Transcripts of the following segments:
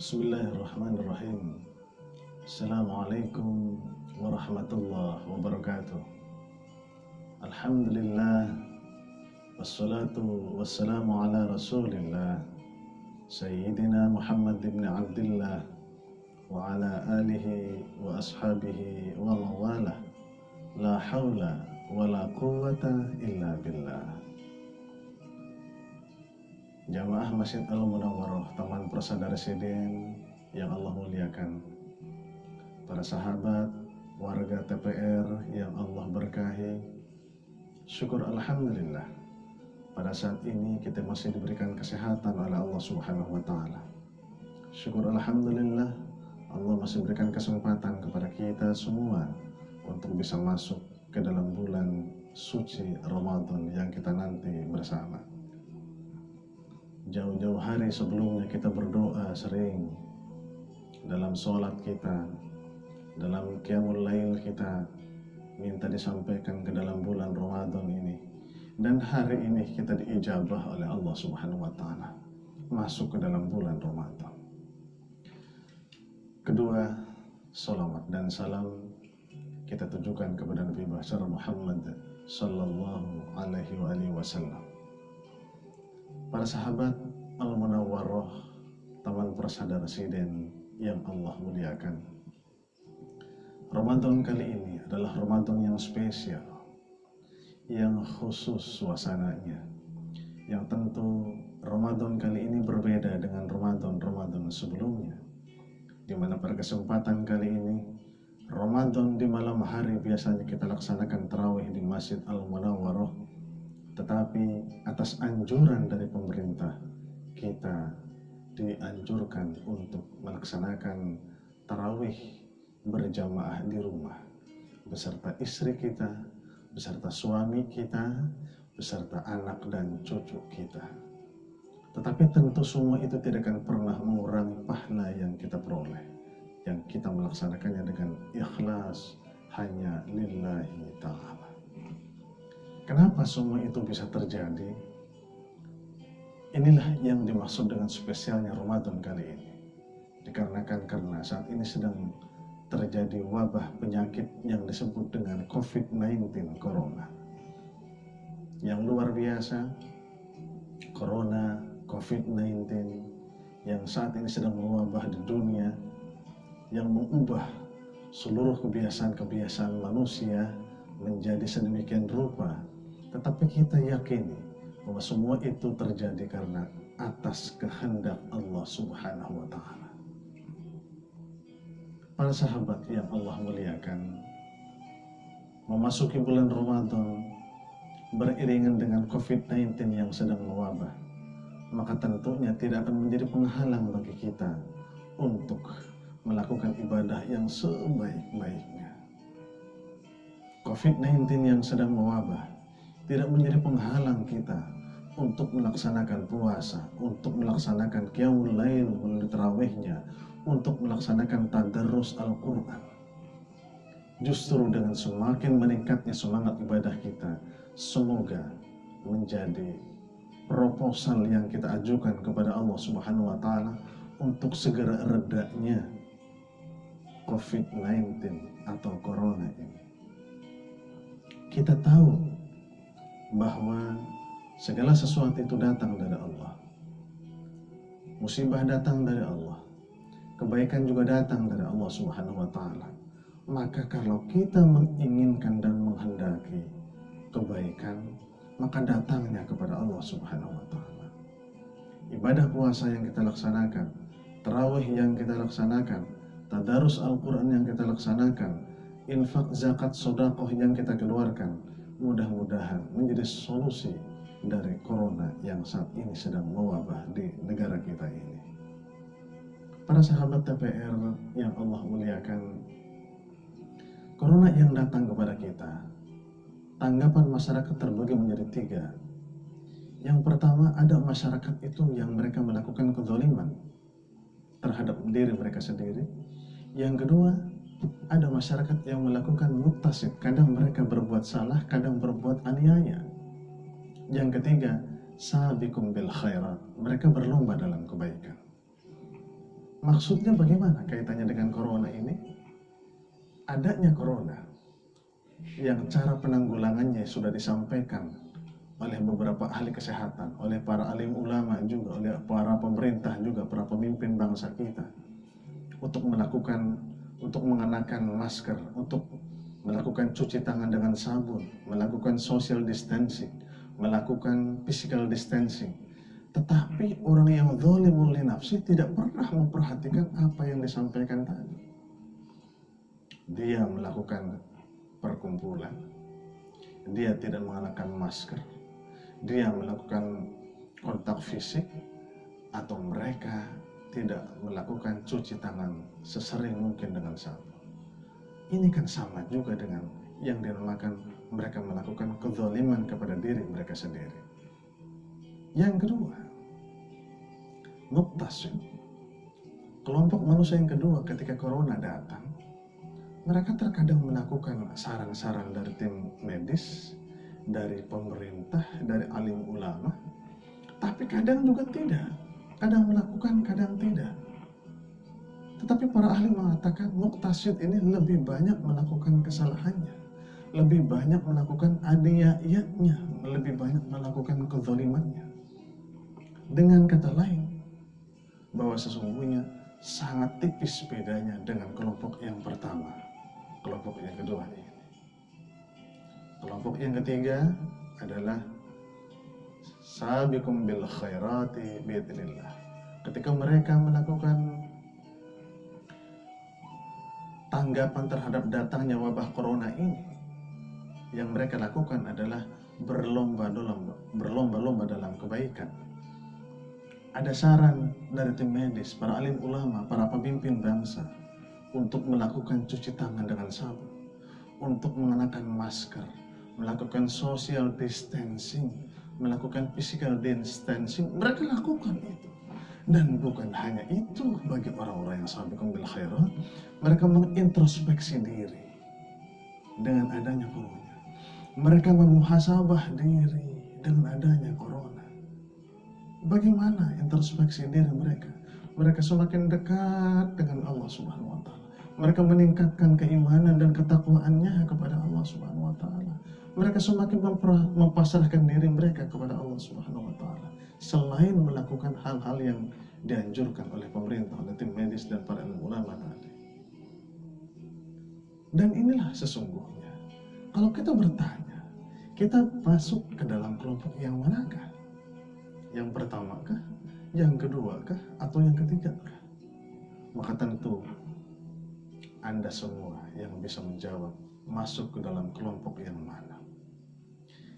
Bismillahirrahmanirrahim. Assalamualaikum warahmatullahi wabarakatuh. Alhamdulillah, wassalatu wassalamu ala rasulillah Sayyidina Muhammad ibn Abdullah wa ala alihi wa ashabihi wa mawalah. La hawla wa la quwwata illa billah. Jamaah Masjid Al-Munawwarah, teman persada residen yang Allah muliakan, para sahabat, warga TPR yang Allah berkahi, syukur Alhamdulillah pada saat ini kita masih diberikan kesehatan oleh Allah Subhanahu wa Ta'ala. Syukur Alhamdulillah Allah masih berikan kesempatan kepada kita semua untuk bisa masuk ke dalam bulan suci Ramadan yang kita nanti bersama. Jauh-jauh hari sebelumnya kita berdoa sering dalam sholat kita, dalam qiyamul lail kita, minta disampaikan ke dalam bulan Ramadan ini. Dan hari ini kita diijabah oleh Allah Subhanahu wa Ta'ala masuk ke dalam bulan Ramadan. Kedua, salawat dan salam kita tujukan kepada Nabi besar Muhammad sallallahu alaihi wasallam. Para sahabat Al-Munawwarah, teman persada residen yang Allah muliakan, Ramadan kali ini adalah Ramadan yang spesial, yang khusus suasananya, yang tentu Ramadan kali ini berbeda dengan Ramadan sebelumnya, di mana pada kesempatan kali ini Ramadan di malam hari biasanya kita laksanakan tarawih di Masjid Al-Munawwarah, tetapi atas anjuran dari pemerintah kita dianjurkan untuk melaksanakan tarawih berjamaah di rumah beserta istri kita, beserta suami kita, beserta anak dan cucu kita. Tetapi tentu semua itu tidak akan pernah mengurangi pahala yang kita peroleh, yang kita melaksanakannya dengan ikhlas hanya lillahi ta'ala. Kenapa semua itu bisa terjadi? Inilah yang dimaksud dengan spesialnya Ramadan kali ini. Dikarenakan karena saat ini sedang terjadi wabah penyakit yang disebut dengan COVID-19, Corona. Yang luar biasa, Corona, COVID-19 yang saat ini sedang mewabah di dunia, yang mengubah seluruh kebiasaan-kebiasaan manusia menjadi sedemikian rupa. Tetapi kita yakini bahwa semua itu terjadi karena atas kehendak Allah Subhanahu wa Ta'ala. Para sahabat yang Allah muliakan, memasuki bulan Ramadan beriringan dengan COVID-19 yang sedang mewabah, maka tentunya tidak akan menjadi penghalang bagi kita untuk melakukan ibadah yang sebaik-baiknya. COVID-19 yang sedang mewabah tidak menjadi penghalang kita untuk melaksanakan puasa, untuk melaksanakan qiyamul lail melalui tarawihnya, untuk melaksanakan tadarrus Al-Quran. Justru dengan semakin meningkatnya semangat ibadah kita, semoga menjadi proposal yang kita ajukan kepada Allah Subhanahu wa Ta'ala untuk segera redanya COVID-19 atau Corona ini. Kita tahu bahwa segala sesuatu itu datang dari Allah. Musibah datang dari Allah. Kebaikan juga datang dari Allah Subhanahu wa Ta'ala. Maka kalau kita menginginkan dan menghendaki kebaikan, maka datangnya kepada Allah Subhanahu wa Ta'ala. Ibadah puasa yang kita laksanakan, tarawih yang kita laksanakan, tadarus Al-Quran yang kita laksanakan, infak, zakat, sedekah yang kita keluarkan, mudah-mudahan menjadi solusi dari Corona yang saat ini sedang mewabah di negara kita ini. Para sahabat TPR yang Allah muliakan, Corona yang datang kepada kita, tanggapan masyarakat terbagi menjadi tiga. Yang pertama, ada masyarakat itu yang mereka melakukan kezaliman terhadap diri mereka sendiri. Yang kedua, ada masyarakat yang melakukan muktasid, kadang mereka berbuat salah, kadang berbuat aniaya. Yang ketiga, sabiqum bil khairat, mereka berlomba dalam kebaikan. Maksudnya bagaimana kaitannya dengan corona ini? Adanya corona yang cara penanggulangannya sudah disampaikan oleh beberapa ahli kesehatan, oleh para alim ulama juga, oleh para pemerintah juga, para pemimpin bangsa kita, untuk mengenakan masker, untuk melakukan cuci tangan dengan sabun, melakukan social distancing, melakukan physical distancing. Tetapi orang yang zalimul li nafsi tidak pernah memperhatikan apa yang disampaikan tadi. Dia melakukan perkumpulan, dia tidak mengenakan masker, dia melakukan kontak fisik, atau mereka tidak melakukan cuci tangan sesering mungkin dengan sabun. Ini kan sama juga dengan yang dinamakan mereka melakukan kezaliman kepada diri mereka sendiri. Yang kedua, muqtasid. Kelompok manusia yang kedua ketika corona datang, mereka terkadang melakukan saran-saran dari tim medis, dari pemerintah, dari alim ulama, tapi kadang juga tidak. Kadang melakukan, kadang tidak. Tetapi para ahli mengatakan muqtasid ini lebih banyak melakukan kesalahannya, lebih banyak melakukan adiyatnya, lebih banyak melakukan kezalimannya. Dengan kata lain, bahwa sesungguhnya sangat tipis bedanya dengan kelompok yang pertama, kelompok yang kedua ini. Kelompok yang ketiga adalah sabiqum bil khairati biidznillah. Ketika mereka melakukan tanggapan terhadap datangnya wabah corona ini, yang mereka lakukan adalah berlomba-lomba dalam kebaikan. Ada saran dari tim medis, para alim ulama, para pemimpin bangsa untuk melakukan cuci tangan dengan sabun, untuk mengenakan masker, melakukan social distancing, melakukan physical distancing. Mereka lakukan itu. Dan bukan hanya itu, bagi orang-orang yang sabiqun bil khairat, mereka mengintrospeksi diri dengan adanya corona. Mereka memuhasabah diri dengan adanya corona. Bagaimana introspeksi diri mereka? Mereka semakin dekat dengan Allah Subhanahu wa Ta'ala. Mereka meningkatkan keimanan dan ketakwaannya kepada Allah Subhanahu wa Ta'ala. Mereka semakin mempasrahkan diri mereka kepada Allah Subhanahu wa Ta'ala, selain melakukan hal-hal yang dianjurkan oleh pemerintah, oleh tim medis dan para ulama tadi. Dan inilah sesungguhnya, kalau kita bertanya, kita masuk ke dalam kelompok yang manakah? Yang pertama kah? Yang kedua kah? Atau yang ketiga kah? Maka tentu Anda semua yang bisa menjawab masuk ke dalam kelompok yang mana.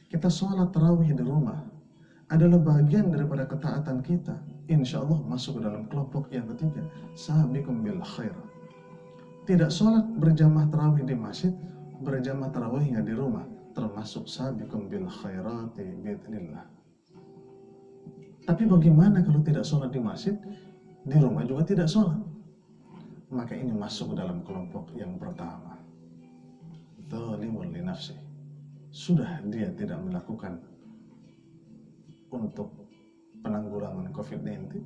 Kita sholat tarawih di rumah adalah bagian daripada ketaatan kita. Insya Allah masuk ke dalam kelompok yang ketiga, sabiqum bil khair. Tidak sholat berjamaah tarawih di masjid, berjamaah tarawihnya di rumah, termasuk sabiqum bil khairati biidznillah. Tapi bagaimana kalau tidak sholat di masjid, di rumah juga tidak sholat? Maka ini masuk ke dalam kelompok yang pertama, zalimul li nafsi. Sudah dia tidak melakukan untuk penanggulangan COVID-19,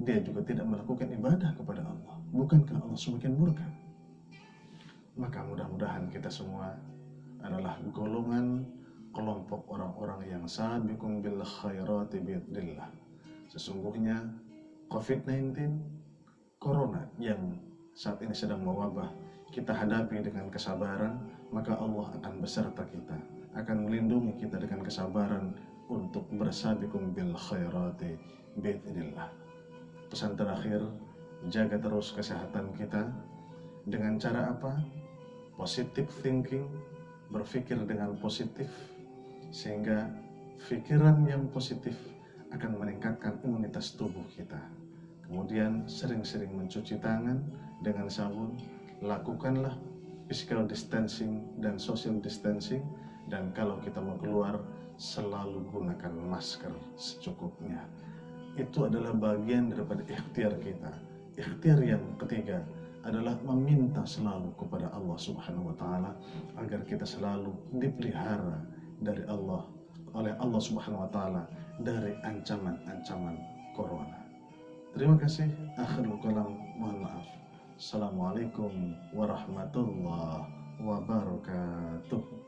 dia juga tidak melakukan ibadah kepada Allah. Bukankah Allah semakin murka? Maka mudah-mudahan kita semua adalah golongan kelompok orang-orang yang sabiqun bil khairati biidznillah. Sesungguhnya COVID-19, corona yang saat ini sedang mewabah, kita hadapi dengan kesabaran, maka Allah akan beserta kita, akan melindungi kita dengan kesabaran untuk bersabiqun bil khairati biidznillah. Pesan terakhir, jaga terus kesehatan kita dengan cara apa? Positive thinking, berpikir dengan positif, sehingga pikiran yang positif akan meningkatkan imunitas tubuh kita. Kemudian sering-sering mencuci tangan dengan sabun, lakukanlah physical distancing dan social distancing, dan kalau kita mau keluar selalu gunakan masker secukupnya. Itu adalah bagian daripada ikhtiar kita. Ikhtiar yang ketiga adalah meminta selalu kepada Allah Subhanahu wa Ta'ala agar kita selalu dipelihara dari oleh Allah Subhanahu wa Ta'ala dari ancaman-ancaman corona. Terima kasih. Akhirul kalam, mohon maaf. Assalamualaikum warahmatullahi wabarakatuh.